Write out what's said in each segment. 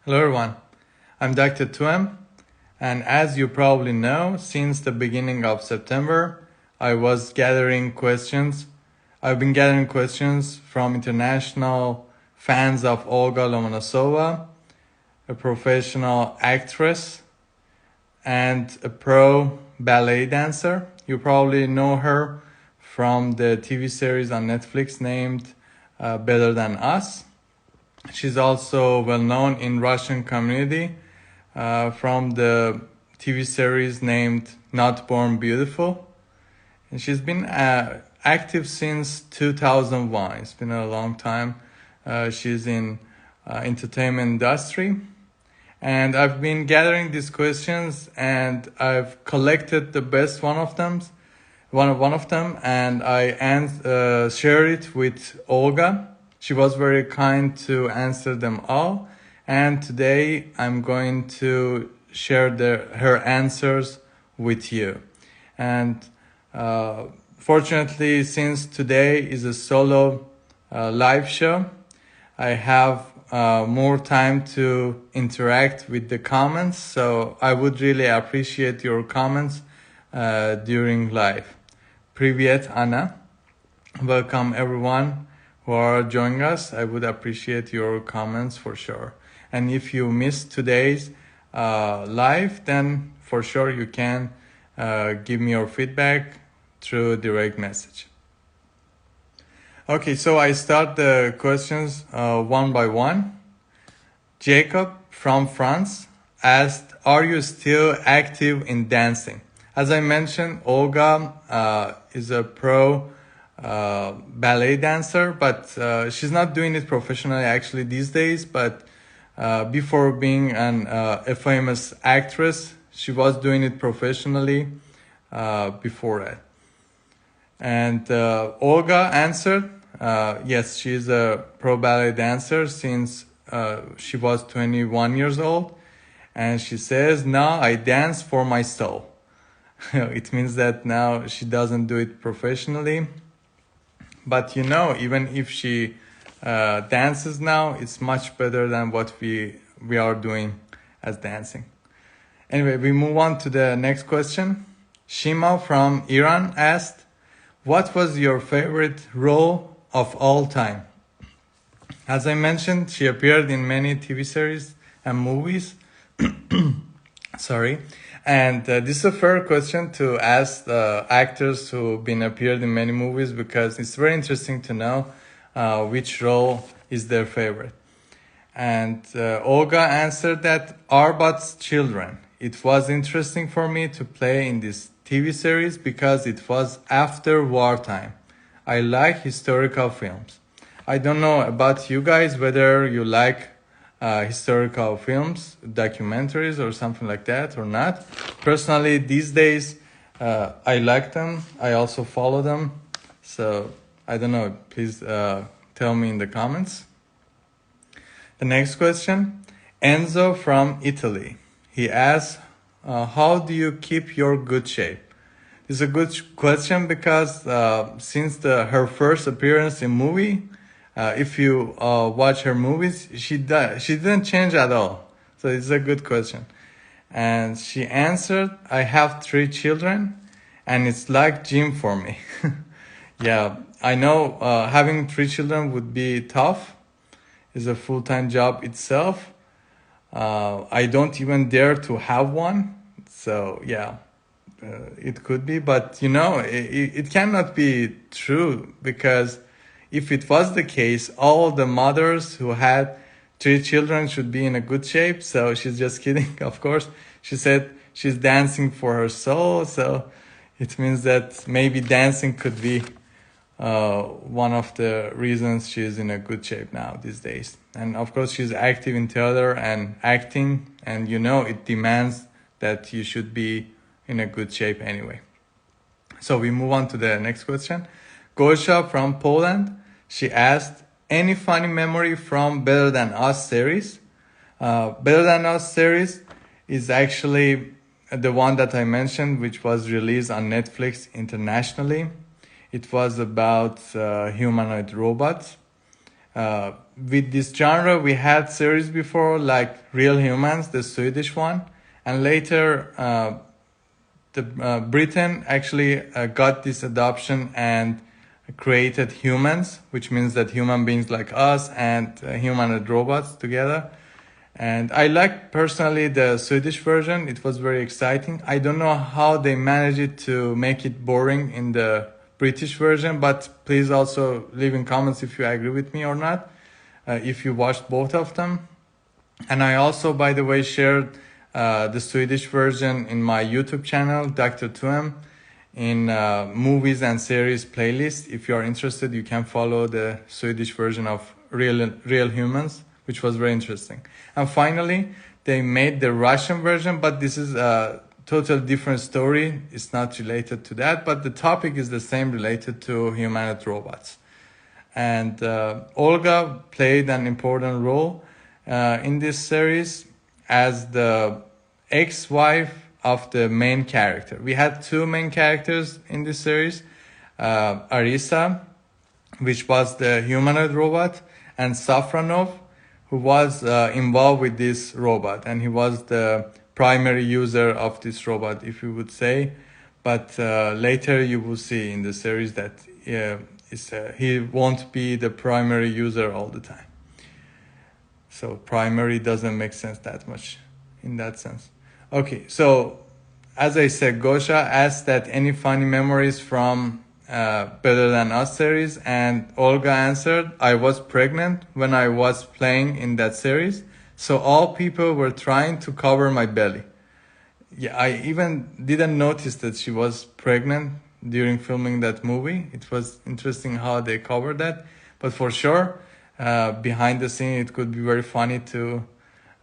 Hello everyone, I'm Dr. Tuem, and as you probably know, since the beginning of September, I've been gathering questions from international fans of Olga Lomonosova, a professional actress and a pro ballet dancer. You probably know her from the TV series on Netflix named Better Than Us. She's also well known in Russian community from the TV series named Not Born Beautiful. And she's been active since 2001. It's been a long time. She's in entertainment industry. And I've been gathering these questions and I've collected the best one of them, and I share it with Olga. She was very kind to answer them all, and today I'm going to share her answers with you. And fortunately, since today is a solo live show, I have more time to interact with the comments, so I would really appreciate your comments during live. Привет, Anna. Welcome everyone who are joining us. I would appreciate your comments for sure. And if you missed today's live, then for sure you can give me your feedback through direct message. Okay, so I start the questions one by one. Jacob from France asked, are you still active in dancing? As I mentioned, Olga is a pro ballet dancer, but she's not doing it professionally actually these days. But before being a famous actress, she was doing it professionally before that. And Olga answered, yes, she's a pro ballet dancer since she was 21 years old. And she says, now I dance for my soul. It means that now she doesn't do it professionally. But even if she dances now, it's much better than what we are doing as dancing. Anyway, we move on to the next question. Shima from Iran asked, what was your favorite role of all time? As I mentioned, she appeared in many TV series and movies. Sorry. And this is a fair question to ask actors who've been appeared in many movies, because it's very interesting to know which role is their favorite. And Olga answered that Arbat's Children. It was interesting for me to play in this TV series because it was after wartime. I like historical films. I don't know about you guys whether you like historical films, documentaries or something like that or not. Personally, these days, I like them. I also follow them. So I don't know, please tell me in the comments. The next question, Enzo from Italy. He asks, how do you keep your good shape? It's a good question because since her first appearance in movie, if you watch her movies, she didn't change at all. So it's a good question. And she answered, I have 3 children and it's like gym for me. Yeah, I know having 3 children would be tough. It's a full-time job itself. I don't even dare to have one. So yeah, it could be, but it cannot be true, because if it was the case, all the mothers who had 3 children should be in a good shape. So she's just kidding, of course. She said she's dancing for her soul. So it means that maybe dancing could be one of the reasons she's in a good shape now these days. And of course, she's active in theater and acting. And it demands that you should be in a good shape anyway. So we move on to the next question. Gosha from Poland. She asked, any funny memory from Better Than Us series? Better Than Us series is actually the one that I mentioned, which was released on Netflix internationally. It was about humanoid robots. with this genre, we had series before like Real Humans, the Swedish one, and later Britain actually got this adoption and created Humans, which means that human beings like us and humanoid robots together. And I like personally the Swedish version. It was very exciting. I don't know how they managed it to make it boring in the British version, but please also leave in comments if you agree with me or not, if you watched both of them. And I also, by the way, shared the Swedish version in my YouTube channel, Dr. Tuem, in movies and series playlist. If you are interested, you can follow the Swedish version of Real Humans, which was very interesting. And finally, they made the Russian version, but this is a total different story. It's not related to that, but the topic is the same, related to humanoid robots. And Olga played an important role in this series as the ex-wife of the main character. We had two main characters in this series, Arisa, which was the humanoid robot, and Safronov, who was involved with this robot, and he was the primary user of this robot, if you would say. But later you will see in the series that he won't be the primary user all the time. So primary doesn't make sense that much in that sense. Okay, so as I said, Gosha asked that any funny memories from Better Than Us series, and Olga answered, I was pregnant when I was playing in that series, so all people were trying to cover my belly. Yeah, I even didn't notice that she was pregnant during filming that movie. It was interesting how they covered that, but for sure, behind the scene, it could be very funny to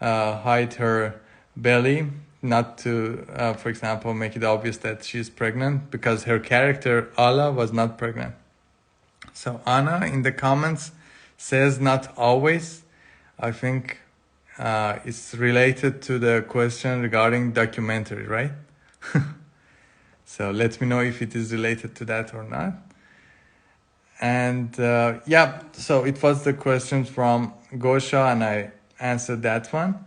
hide her belly, not to, for example, make it obvious that she's pregnant, because her character, Ala, was not pregnant. So Anna in the comments says not always. I think it's related to the question regarding documentary, right? So let me know if it is related to that or not. And yeah, so it was the question from Gosha, and I answered that one.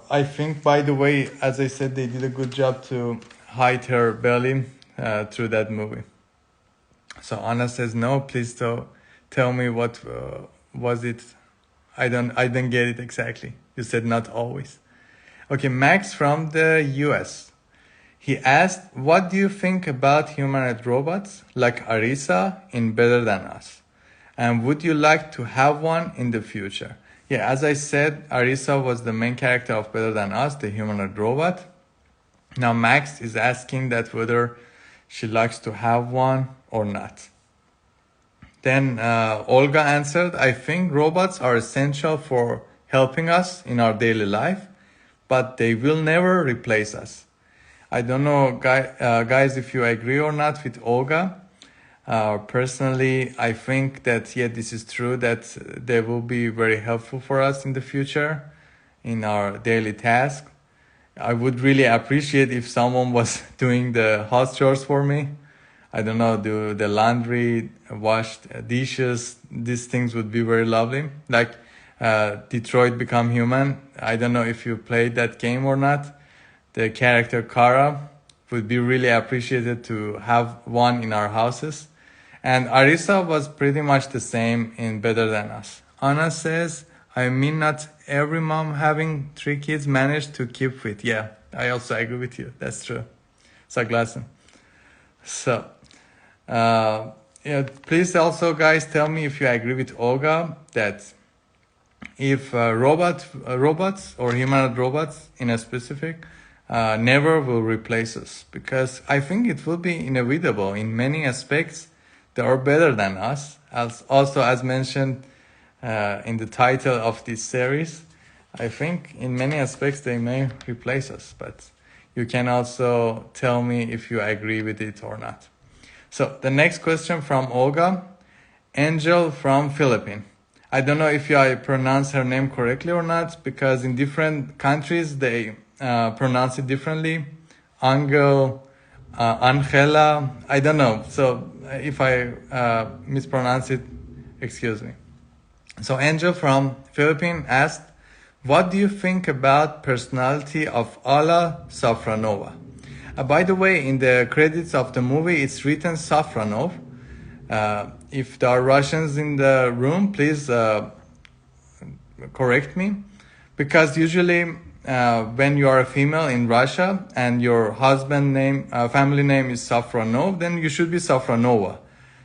I think, by the way, as I said, they did a good job to hide her belly through that movie. So Anna says, no, please tell me what was it. I didn't get it exactly. You said not always. Okay, Max from the US. He asked, what do you think about humanoid robots like Arisa in Better Than Us? And would you like to have one in the future? Yeah, as I said, Arisa was the main character of Better Than Us, the humanoid robot. Now Max is asking that whether she likes to have one or not. Then Olga answered, I think robots are essential for helping us in our daily life, but they will never replace us. I don't know, guys, if you agree or not with Olga. Personally, I think that, yeah, this is true, that they will be very helpful for us in the future in our daily task. I would really appreciate if someone was doing the house chores for me. I don't know, do the laundry, wash dishes. These things would be very lovely. Like Detroit Become Human. I don't know if you played that game or not. The character Kara would be really appreciated to have one in our houses. And Arisa was pretty much the same in Better Than Us. Anna says, I mean, not every mom having 3 kids managed to keep fit. Yeah, I also agree with you. That's true. Saglasın. So, yeah, please also, guys, tell me if you agree with Olga that if robots or humanoid robots in a specific never will replace us, because I think it will be inevitable in many aspects. They are better than us, as mentioned in the title of this series. I think in many aspects they may replace us, but you can also tell me if you agree with it or not. So the next question from Olga, Angel from Philippines. I don't know if I pronounce her name correctly or not, because in different countries they pronounce it differently. Angel, Angela, I don't know. So if I mispronounce it, excuse me. So Angel from Philippines asked, what do you think about personality of Alla Safronova? By the way, in the credits of the movie, it's written Safronov. If there are Russians in the room, please correct me, because usually when you are a female in Russia and your husband name, family name is Safronov, then you should be Safronova.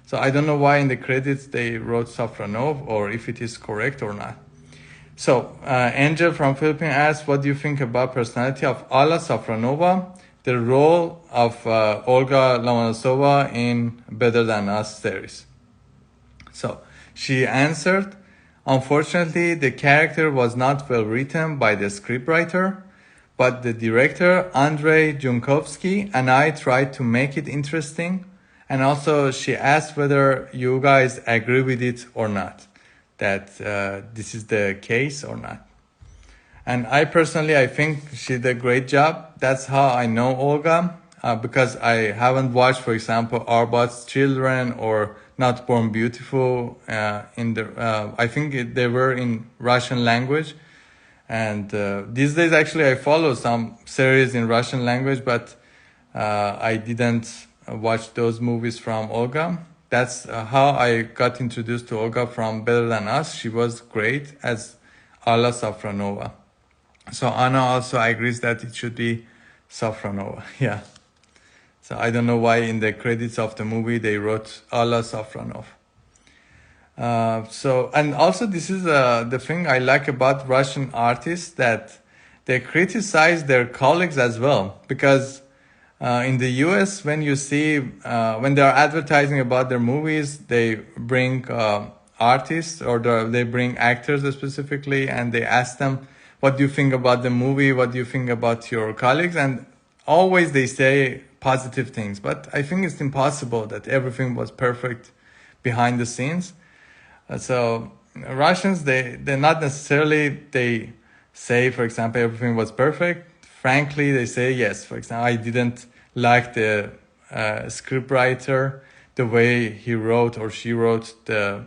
So I don't know why in the credits they wrote Safronov, or if it is correct or not. So Angel from Philippines asked, what do you think about personality of Alla Safronova, the role of Olga Lomonosova in Better Than Us series? So she answered, unfortunately, the character was not well written by the scriptwriter, but the director, Andrei Junkovsky, and I tried to make it interesting. And also she asked whether you guys agree with it or not, that this is the case or not. And I personally, I think she did a great job. That's how I know Olga, because I haven't watched, for example, Arbat's Children or Not Born Beautiful. I think they were in Russian language. And these days, actually, I follow some series in Russian language, but I didn't watch those movies from Olga. That's how I got introduced to Olga from Better Than Us. She was great as Alla Safronova. So Anna also agrees that it should be Safronova. Yeah. So I don't know why in the credits of the movie they wrote Alla Safronov. And also this is the thing I like about Russian artists, that they criticize their colleagues as well. Because in the US, when you see, when they are advertising about their movies, they bring artists, or they bring actors specifically, and they ask them, what do you think about the movie? What do you think about your colleagues? And always they say positive things. But I think it's impossible that everything was perfect behind the scenes. So Russians, they're not necessarily, they say, for example, everything was perfect. Frankly, they say, yes, for example, I didn't like the scriptwriter, the way he wrote or she wrote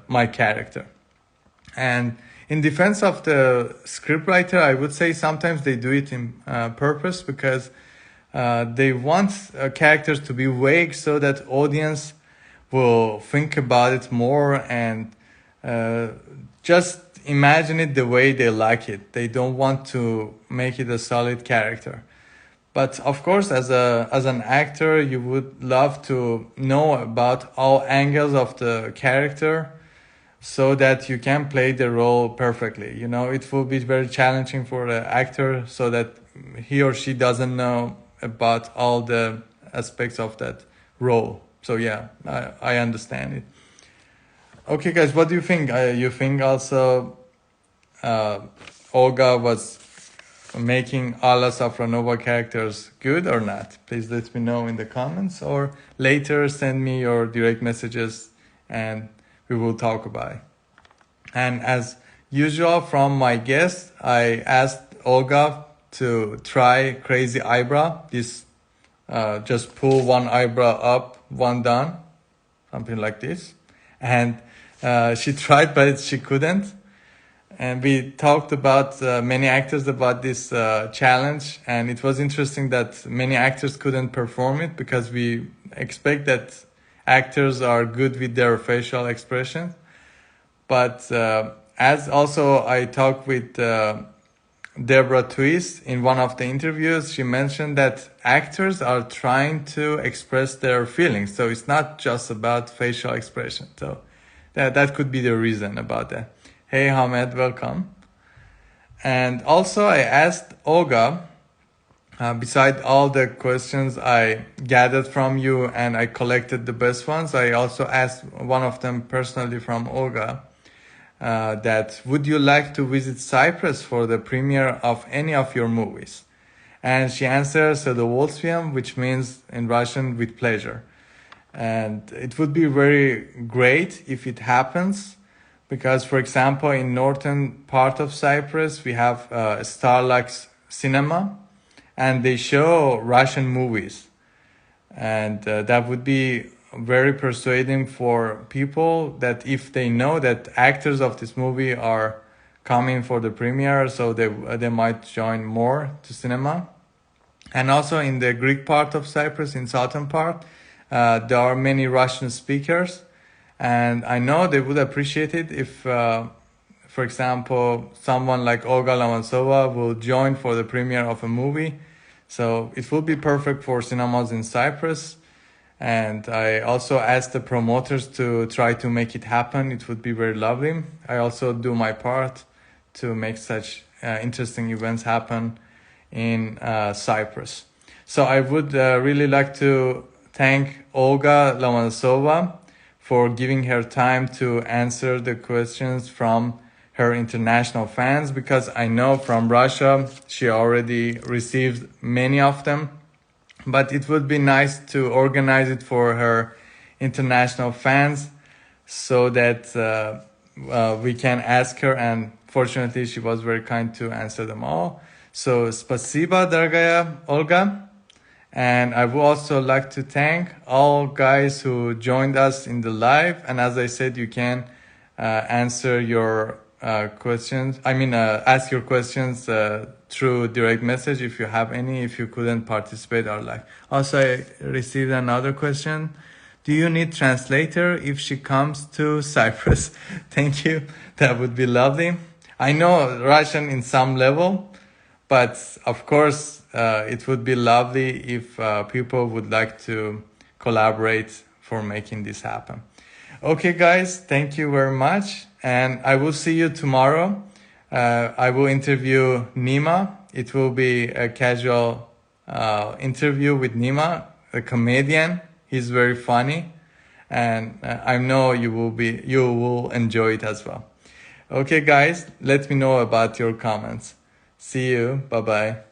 my character. And in defense of the scriptwriter, I would say sometimes they do it in purpose, because they want characters to be vague so that audience will think about it more and just imagine it the way they like it. They don't want to make it a solid character. But of course, as an actor, you would love to know about all angles of the character, so that you can play the role perfectly. You know, it will be very challenging for the actor, so that he or she doesn't know about all the aspects of that role. So yeah, I understand it. Okay, guys, what do you think? You think also Olga was making Alla Safronova characters good or not? Please let me know in the comments, or later send me your direct messages and we will talk about it. And as usual from my guest, I asked Olga to try crazy eyebrow. This just pull one eyebrow up, one down, something like this. And she tried, but she couldn't. And we talked about many actors about this challenge, and it was interesting that many actors couldn't perform it, because we expect that actors are good with their facial expression. But as also I talked with Deborah Twist in one of the interviews, she mentioned that actors are trying to express their feelings. So it's not just about facial expression. So that could be the reason about that. Hey, Hamed, welcome. And also I asked Olga, beside all the questions I gathered from you and I collected the best ones, I also asked one of them personally from Olga, that would you like to visit Cyprus for the premiere of any of your movies? And she answered "с удовольствием," which means in Russian, with pleasure. And it would be very great if it happens, because, for example, in northern part of Cyprus, we have Starlux Cinema, and they show Russian movies. And that would be very persuading for people that if they know that actors of this movie are coming for the premiere, so they might join more to cinema. And also in the Greek part of Cyprus, in southern part, there are many Russian speakers, and I know they would appreciate it if, for example, someone like Olga Lomonosova will join for the premiere of a movie. So it will be perfect for cinemas in Cyprus. And I also asked the promoters to try to make it happen. It would be very lovely. I also do my part to make such interesting events happen in Cyprus. So I would really like to thank Olga Lomonosova for giving her time to answer the questions from her international fans, because I know from Russia she already received many of them. But it would be nice to organize it for her international fans so that we can ask her, and fortunately she was very kind to answer them all. So, spasiba, дорогая Olga. And I would also like to thank all guys who joined us in the live. And as I said, you can answer your questions. Ask your questions through direct message if you have any, if you couldn't participate or live. Also, I received another question. Do you need translator if she comes to Cyprus? Thank you. That would be lovely. I know Russian in some level, but of course, it would be lovely if people would like to collaborate for making this happen. Okay, guys, thank you very much. And I will see you tomorrow. I will interview Nima. It will be a casual interview with Nima, a comedian. He's very funny. And I know you will enjoy it as well. Okay, guys, let me know about your comments. See you. Bye-bye.